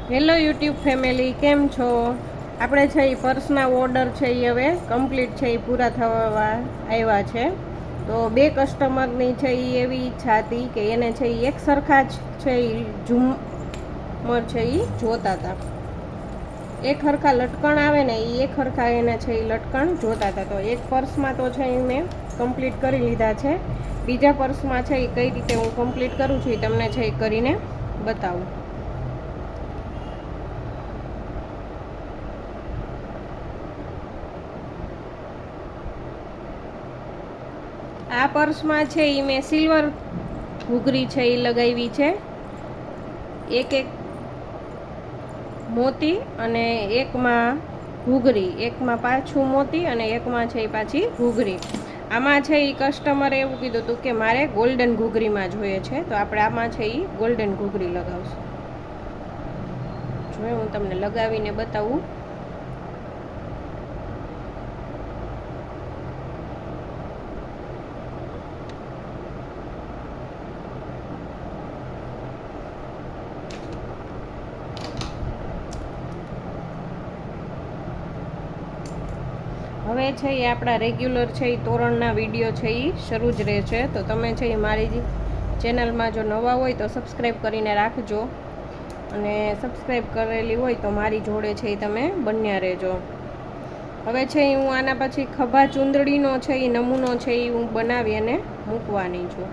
Hello YouTube family, કેમ છો? આપણે છે એ પર્સના ઓર્ડર છે એ હવે કમ્પ્લીટ છે એ પૂરા થવા આવ્યા છે. તો બે કસ્ટમરની છે એ એવી ઈચ્છા હતી કે એને છે એ એક સરખા જ છે એ ઝુમર છે એ જોતા હતા. એક સરખા લટકણ આવે ને એ એક સરખા એને છે એ લટકણ જોતા હતા. તો એક પર્સમાં તો છે એ મેં કમ્પ્લીટ કરી લીધા છે. બીજા પર્સમાં છે એ કઈ રીતે હું કમ્પ્લીટ કરું છું એ તમને છે એ કરીને બતાવું. આ પર્સમાં છે એ મેં સિલ્વર ઘૂઘરી છે એ લગાવી છે. એક મોતી અને એકમાં ઘૂઘરી, એકમાં પાછું મોતી અને એકમાં છે એ પાછી ઘૂઘરી. આમાં છે એ કસ્ટમરે એવું કીધું હતું કે મારે ગોલ્ડન ઘૂઘરીમાં જોઈએ છે, તો આપણે આમાં છે એ ગોલ્ડન ઘૂઘરી લગાવશું. જો હું તમને લગાવીને બતાવું. હવે છે એ આપણા રેગ્યુલર છે એ તોરણના વિડીયો છે એ શરૂ જ રહે છે. તો તમે છે એ મારી ચેનલમાં જો નવા હોય તો સબસ્ક્રાઈબ કરીને રાખજો, અને સબસ્ક્રાઈબ કરેલી હોય તો મારી જોડે છે એ તમે બન્યા રહેજો. હવે છે એ હું આના પછી ખભા ચૂંદડીનો છે એ નમૂનો છે એ હું બનાવી અને મૂકવાની છું.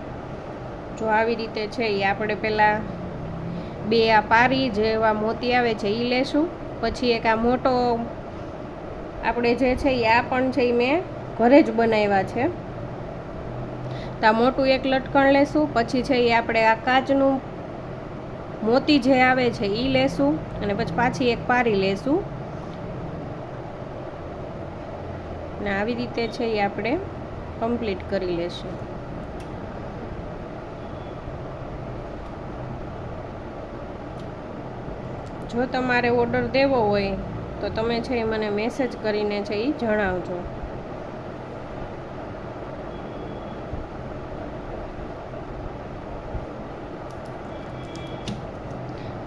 જો આવી રીતે છે એ આપણે પહેલાં બે આ પારી જેવા મોતી આવે છે એ લેશું. પછી એક આ મોટો આપણે જે છે એ આ પણ છે એ મેં ઘરે જ બનાવ્યા છે. તો આ મોટું એક લટકણ લેશું. પછી છે એ આપણે આ કાચનું મોતી જે આવે છે એ લેશું, અને પછી પાછી એક પારી લેશું. ને આવી રીતે છે એ આપણે કમ્પ્લીટ કરી લેશું. જો તમારે ઓર્ડર દેવો હોય તો તમે છે એ મને મેસેજ કરીને છે એ જણાવજો.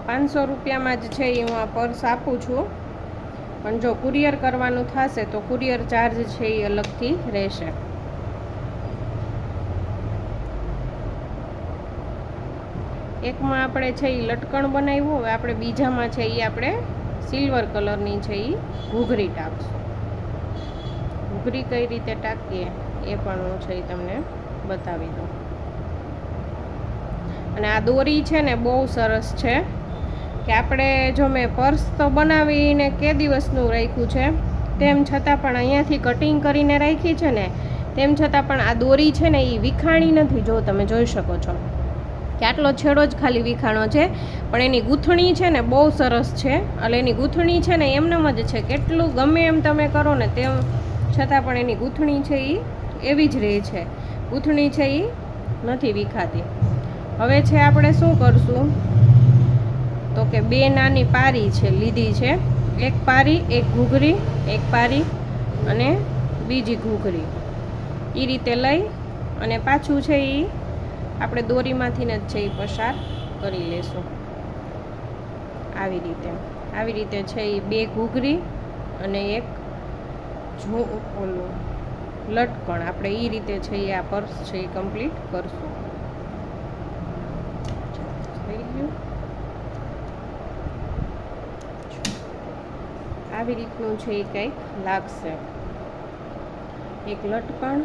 ₹500 જ છે એ હું આ પર્સ આપું છું, પણ જો કુરિયર કરવાનું થશે તો કુરિયર ચાર્જ છે એ અલગથી રહેશે. એકમાં આપણે છે એ લટકણ બનાવ્યું, હવે આપણે બીજામાં છે એ આપણે સિલ્વર કલરની છે એ ઘૂઘરી ટાંકશું. ઘૂઘરી કઈ રીતે ટાંકીએ એ પણ હું છે એ તમને બતાવી દઉં. અને આ દોરી છે ને બહુ સરસ છે કે આપણે જો મેં પર્સ તો બનાવીને કે દિવસનું રાખ્યું છે, તેમ છતાં પણ અહીંયાથી કટિંગ કરીને રાખી છે ને, તેમ છતાં પણ આ દોરી છે ને એ વિખાણી નથી. જો તમે જોઈ શકો છો કે આટલો છેડો જ ખાલી વિખાણો છે, પણ એની ગૂંથણી છે ને બહુ સરસ છે. એટલે એની ગૂંથણી છે ને એમનેમ જ છે, કેટલું ગમે એમ તમે કરો ને તેમ છતાં પણ એની ગૂંથણી છે એ એવી જ રહે છે. ગૂંથણી છે એ નથી વિખાતી. હવે છે આપણે શું કરશું તો કે બે નાની પારી છે લીધી છે. એક પારી, એક ઘૂઘરી, એક પારી અને બીજી ઘૂઘરી, એ રીતે લઈ અને પાછું છે એ આપણે દોરીમાંથી જ છે એ પસાર કરી લેશું. આવી રીતે છે એ બે ઘૂઘરી અને એક ઓલું લટકણ આપણે એ રીતે છે એ આ પર્સ છે એ કમ્પ્લીટ કરશું. થઈ ગયું. આવી રીતનું છે એ કંઈક લાગશે. એક લટકણ